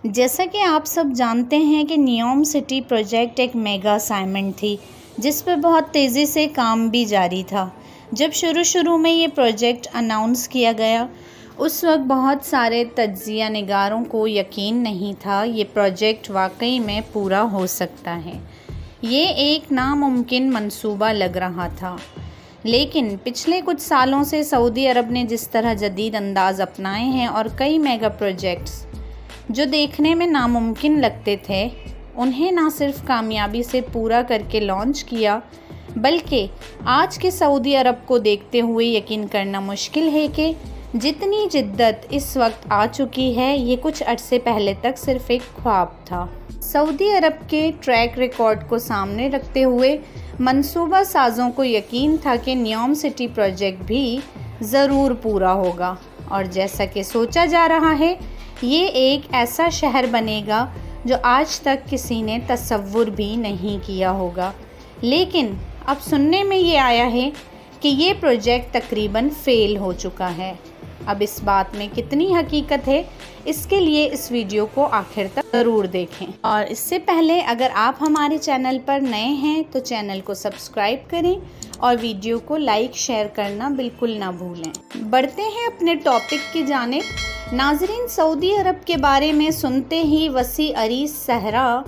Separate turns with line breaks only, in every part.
جیسا کہ آپ سب جانتے ہیں کہ نیوم سٹی پروجیکٹ ایک میگا اسائنمنٹ تھی جس پہ بہت تیزی سے کام بھی جاری تھا۔ جب شروع میں یہ پروجیکٹ اناؤنس کیا گیا اس وقت بہت سارے تجزیہ نگاروں کو یقین نہیں تھا یہ پروجیکٹ واقعی میں پورا ہو سکتا ہے۔ یہ ایک ناممکن منصوبہ لگ رہا تھا، لیکن پچھلے کچھ سالوں سے سعودی عرب نے جس طرح جدید انداز اپنائے ہیں اور کئی میگا پروجیکٹس جو دیکھنے میں ناممکن لگتے تھے انہیں نہ صرف کامیابی سے پورا کر کے لانچ کیا بلکہ آج کے سعودی عرب کو دیکھتے ہوئے یقین کرنا مشکل ہے کہ جتنی جدت اس وقت آ چکی ہے یہ کچھ عرصے پہلے تک صرف ایک خواب تھا۔ سعودی عرب کے ٹریک ریکارڈ کو سامنے رکھتے ہوئے منصوبہ سازوں کو یقین تھا کہ نیوم سٹی پروجیکٹ بھی ضرور پورا ہوگا، اور جیسا کہ سوچا جا رہا ہے یہ ایک ایسا شہر بنے گا جو آج تک کسی نے تصور بھی نہیں کیا ہوگا۔ لیکن اب سننے میں یہ آیا ہے کہ یہ پروجیکٹ تقریباً فیل ہو چکا ہے۔ اب اس بات میں کتنی حقیقت ہے اس کے لیے اس ویڈیو کو آخر تک ضرور دیکھیں، اور اس سے پہلے اگر آپ ہمارے چینل پر نئے ہیں تو چینل کو سبسکرائب کریں اور ویڈیو کو لائک شیئر کرنا بالکل نہ بھولیں۔ بڑھتے ہیں اپنے ٹاپک کی جانب۔ ناظرین، سعودی عرب کے بارے میں سنتے ہی وسیع عریض صحرا،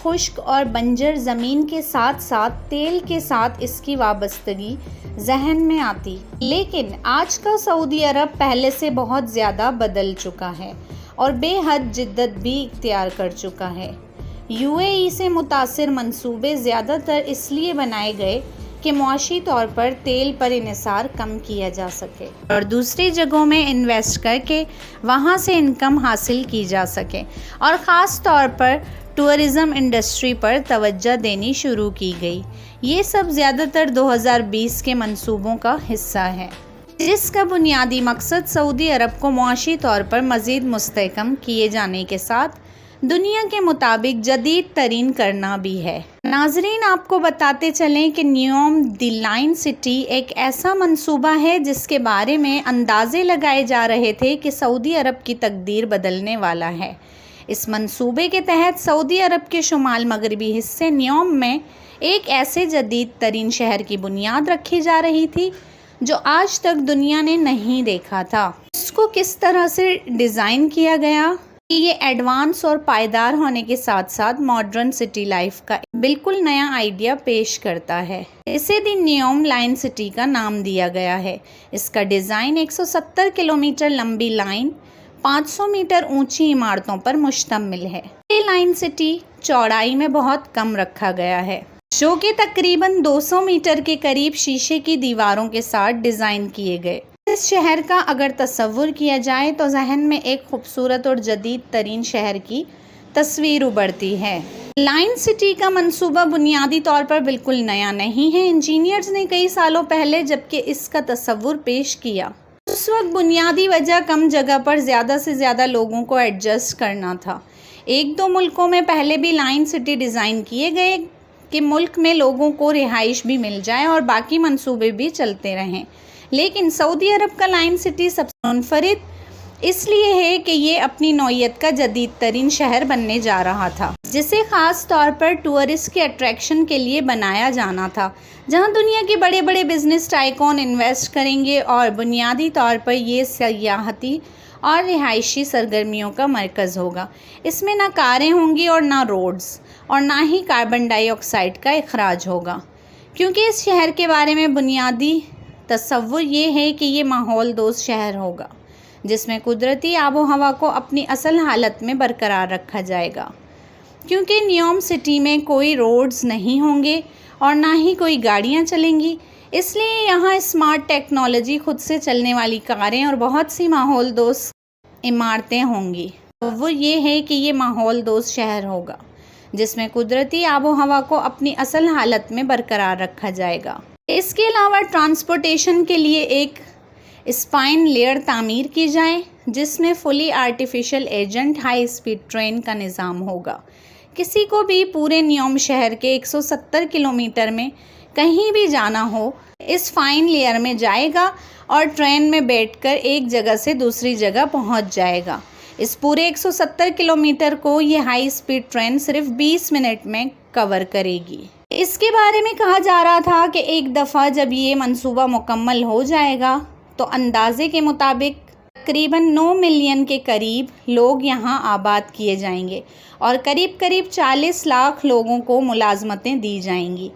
خشک اور بنجر زمین کے ساتھ ساتھ تیل کے ساتھ اس کی وابستگی ذہن میں آتی، لیکن آج کا سعودی عرب پہلے سے بہت زیادہ بدل چکا ہے اور بے حد جدت بھی اختیار کر چکا ہے۔ UAE سے متاثر منصوبے زیادہ تر اس لیے بنائے گئے کہ معاشی طور پر تیل پر انحصار کم کیا جا سکے اور دوسری جگہوں میں انویسٹ کر کے وہاں سے انکم حاصل کی جا سکے، اور خاص طور پر ٹورزم انڈسٹری پر توجہ دینی شروع کی گئی۔ یہ سب زیادہ تر 2020 کے منصوبوں کا حصہ ہے، جس کا بنیادی مقصد سعودی عرب کو معاشی طور پر مزید مستحکم کیے جانے کے ساتھ دنیا کے مطابق جدید ترین کرنا بھی ہے۔ ناظرین، آپ کو بتاتے چلیں کہ نیوم دی لائن سٹی ایک ایسا منصوبہ ہے جس کے بارے میں اندازے لگائے جا رہے تھے کہ سعودی عرب کی تقدیر بدلنے والا ہے۔ اس منصوبے کے تحت سعودی عرب کے شمال مغربی حصے نیوم میں ایک ایسے جدید ترین شہر کی بنیاد رکھی جا رہی تھی جو آج تک دنیا نے نہیں دیکھا تھا۔ اس کو کس طرح سے ڈیزائن کیا گیا کہ یہ ایڈوانس اور پائیدار ہونے کے ساتھ ساتھ ماڈرن سٹی لائف کا بالکل نیا آئیڈیا پیش کرتا ہے۔ اسے دی نیوم لائن سٹی کا نام دیا گیا ہے۔ اس کا ڈیزائن 170 کلومیٹر لمبی لائن 500 میٹر اونچی عمارتوں پر مشتمل ہے۔ یہ لائن سٹی چوڑائی میں بہت کم رکھا گیا ہے، جو کہ تقریباً 200 میٹر کے قریب شیشے کی دیواروں کے ساتھ ڈیزائن کیے گئے۔ اس شہر کا اگر تصور کیا جائے تو ذہن میں ایک خوبصورت اور جدید ترین شہر کی تصویر ابھرتی ہے۔ لائن سٹی کا منصوبہ بنیادی طور پر بالکل نیا نہیں ہے۔ انجینئرز نے کئی سالوں پہلے جبکہ اس کا تصور پیش کیا اس وقت بنیادی وجہ کم جگہ پر زیادہ سے زیادہ لوگوں کو ایڈجسٹ کرنا تھا۔ 1-2 ملکوں میں پہلے بھی لائن سٹی ڈیزائن کیے گئے کہ ملک میں لوگوں کو رہائش بھی مل جائے اور باقی منصوبے بھی چلتے رہیں، لیکن سعودی عرب کا لائن سٹی سب سے منفرد اس لیے ہے کہ یہ اپنی نوعیت کا جدید ترین شہر بننے جا رہا تھا، جسے خاص طور پر ٹورسٹ کے اٹریکشن کے لیے بنایا جانا تھا، جہاں دنیا کے بڑے بڑے بزنس ٹائکون انویسٹ کریں گے، اور بنیادی طور پر یہ سیاحتی اور رہائشی سرگرمیوں کا مرکز ہوگا۔ اس میں نہ کاریں ہوں گی اور نہ روڈز، اور نہ ہی کاربن ڈائی آکسائڈ کا اخراج ہوگا، کیونکہ اس شہر کے بارے میں بنیادی تصور یہ ہے کہ یہ ماحول دوست شہر ہوگا جس میں قدرتی آب و ہوا کو اپنی اصل حالت میں برقرار رکھا جائے گا۔ کیونکہ نیوم سٹی میں کوئی روڈز نہیں ہوں گے اور نہ ہی کوئی گاڑیاں چلیں گی، اس لیے یہاں اسمارٹ ٹیکنالوجی، خود سے چلنے والی کاریں اور بہت سی ماحول دوست عمارتیں ہوں گی۔ وہ یہ ہے کہ یہ ماحول دوست شہر ہوگا جس میں قدرتی آب و ہوا کو اپنی اصل حالت میں برقرار رکھا جائے گا۔ اس کے علاوہ ٹرانسپورٹیشن کے لیے ایک اسپائن لیئر تعمیر کی جائے جس میں fully artificial agent high speed train کا نظام ہوگا۔ کسی کو بھی پورے نیوم شہر کے 170 کلومیٹر میں کہیں بھی جانا ہو اس فائن لیئر میں جائے گا اور ٹرین میں بیٹھ کر ایک جگہ سے دوسری جگہ پہنچ جائے گا۔ اس پورے 170 کلومیٹر کو یہ ہائی سپیڈ ٹرین صرف 20 منٹ میں کور کرے گی۔ اس کے بارے میں کہا جا رہا تھا کہ ایک دفعہ جب یہ منصوبہ مکمل ہو جائے گا تو اندازے کے مطابق تقریباً 9 ملین کے قریب لوگ یہاں آباد کیے جائیں گے اور قریب 40 لاکھ لوگوں کو ملازمتیں دی جائیں گی۔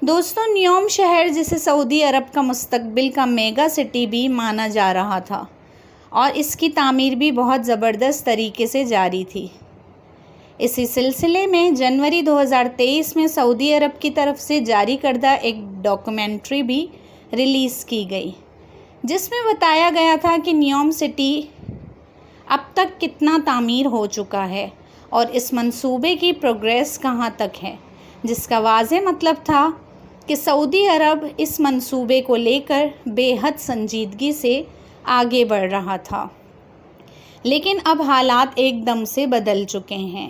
دوستوں، نیوم شہر جسے سعودی عرب کا مستقبل کا میگا سٹی بھی مانا جا رہا تھا اور اس کی تعمیر بھی بہت زبردست طریقے سے جاری تھی۔ اسی سلسلے میں جنوری 2023 میں سعودی عرب کی طرف سے جاری کردہ ایک ڈاکومنٹری بھی ریلیز کی گئی، جس میں بتایا گیا تھا کہ نیوم سٹی اب تک کتنا تعمیر ہو چکا ہے اور اس منصوبے کی پروگریس کہاں تک ہے، جس کا واضح مطلب تھا کہ سعودی عرب اس منصوبے کو لے کر بے حد سنجیدگی سے آگے بڑھ رہا تھا۔ لیکن اب حالات ایک دم سے بدل چکے ہیں۔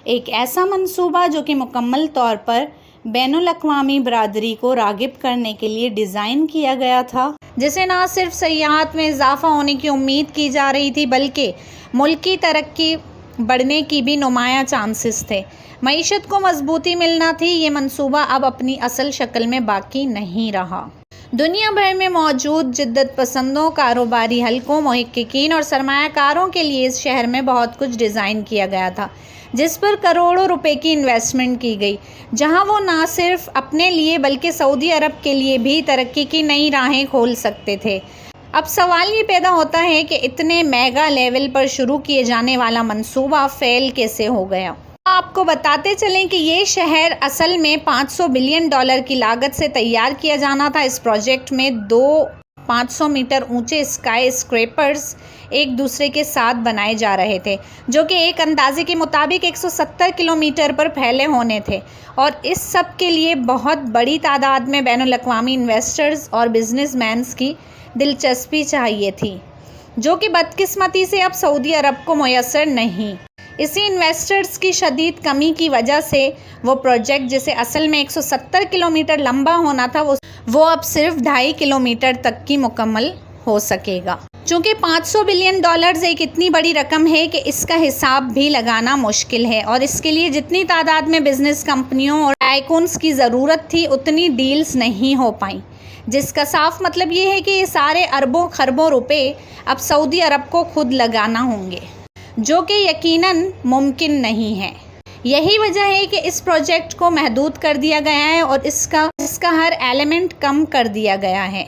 ایک ایسا منصوبہ جو کہ مکمل طور پر بین الاقوامی برادری کو راغب کرنے کے لیے ڈیزائن کیا گیا تھا، جسے نہ صرف سیاحت میں اضافہ ہونے کی امید کی جا رہی تھی بلکہ ملک کی ترقی بڑھنے کی بھی نمایاں چانسز تھے، معیشت کو مضبوطی ملنا تھی، یہ منصوبہ اب اپنی اصل شکل میں باقی نہیں رہا۔ دنیا بھر میں موجود جدت پسندوں، کاروباری حلقوں، محققین اور سرمایہ کاروں کے لیے اس شہر میں بہت کچھ ڈیزائن کیا گیا تھا، جس پر کروڑوں روپے کی انویسٹمنٹ کی گئی، جہاں وہ نہ صرف اپنے لیے بلکہ سعودی عرب کے لیے بھی ترقی کی نئی راہیں کھول سکتے تھے۔ اب سوال یہ پیدا ہوتا ہے کہ اتنے میگا لیول پر شروع کیے جانے والا منصوبہ فیل کیسے ہو گیا؟ آپ کو بتاتے چلیں کہ یہ شہر اصل میں $500 بلین کی لاگت سے تیار کیا جانا تھا۔ اس پروجیکٹ میں 2 500 میٹر اونچے اسکائی اسکریپرز ایک دوسرے کے ساتھ بنائے جا رہے تھے، جو کہ ایک اندازے کے مطابق 170 کلومیٹر پر پھیلے ہونے تھے، اور اس سب کے لیے بہت بڑی تعداد میں بین الاقوامی انویسٹرز اور بزنس مینز کی دلچسپی چاہیے تھی، جو کہ بدقسمتی سے اب سعودی عرب کو میسر نہیں۔ اسی انویسٹرز کی شدید کمی کی وجہ سے وہ پروجیکٹ جسے اصل میں 170 کلومیٹر لمبا ہونا تھا وہ اب صرف 2.5 کلومیٹر تک کی مکمل ہو سکے گا۔ چونکہ $500 بلین ایک اتنی بڑی رقم ہے کہ اس کا حساب بھی لگانا مشکل ہے، اور اس کے لیے جتنی تعداد میں بزنس کمپنیوں اور ٹائکونز کی ضرورت تھی اتنی ڈیلز نہیں ہو پائیں، جس کا صاف مطلب یہ ہے کہ یہ سارے اربوں خربوں روپے اب سعودی عرب کو خود لگانا ہوں گے، جو کہ یقیناً ممکن نہیں ہے۔ یہی وجہ ہے کہ اس پروجیکٹ کو محدود کر دیا گیا ہے اور اس کا ہر ایلیمنٹ کم کر دیا گیا ہے،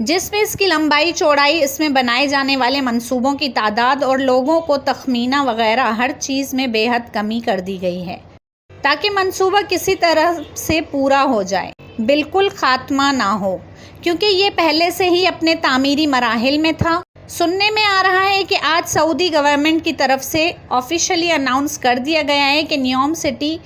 جس میں اس کی لمبائی، چوڑائی، اس میں بنائے جانے والے منصوبوں کی تعداد اور لوگوں کو تخمینہ وغیرہ ہر چیز میں بے حد کمی کر دی گئی ہے، تاکہ منصوبہ کسی طرح سے پورا ہو جائے، بالکل خاتمہ نہ ہو، کیونکہ یہ پہلے سے ہی اپنے تعمیری مراحل میں تھا۔ سننے میں آ رہا ہے کہ آج سعودی گورنمنٹ کی طرف سے آفیشلی اناؤنس کر دیا گیا ہے کہ نیوم سٹی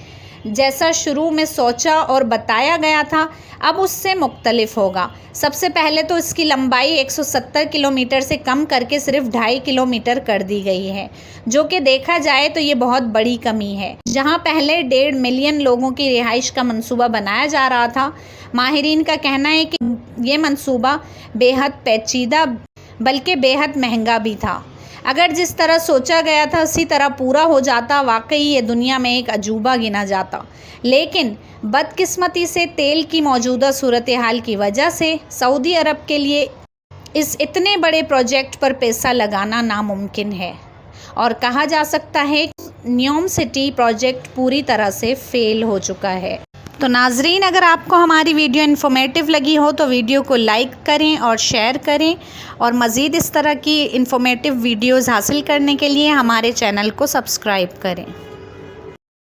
جیسا شروع میں سوچا اور بتایا گیا تھا اب اس سے مختلف ہوگا۔ سب سے پہلے تو اس کی لمبائی 170 کلومیٹر سے کم کر کے صرف 2.5 کلومیٹر کر دی گئی ہے، جو کہ دیکھا جائے تو یہ بہت بڑی کمی ہے۔ جہاں پہلے 1.5 ملین لوگوں کی رہائش کا منصوبہ بنایا جا رہا تھا، ماہرین کا کہنا ہے کہ یہ منصوبہ بے حد پیچیدہ بلکہ بے حد مہنگا بھی تھا۔ اگر جس طرح سوچا گیا تھا اسی طرح پورا ہو جاتا، واقعی یہ دنیا میں ایک عجوبہ گنا جاتا، لیکن بدقسمتی سے تیل کی موجودہ صورتحال کی وجہ سے سعودی عرب کے لیے اس اتنے بڑے پروجیکٹ پر پیسہ لگانا ناممکن ہے، اور کہا جا سکتا ہے کہ نیوم سٹی پروجیکٹ پوری طرح سے فیل ہو چکا ہے۔ تو ناظرین، اگر آپ کو ہماری ویڈیو انفارمیٹیو لگی ہو تو ویڈیو کو لائک کریں اور شیئر کریں، اور مزید اس طرح کی انفارمیٹیو ویڈیوز حاصل کرنے کے لیے ہمارے چینل کو سبسکرائب کریں۔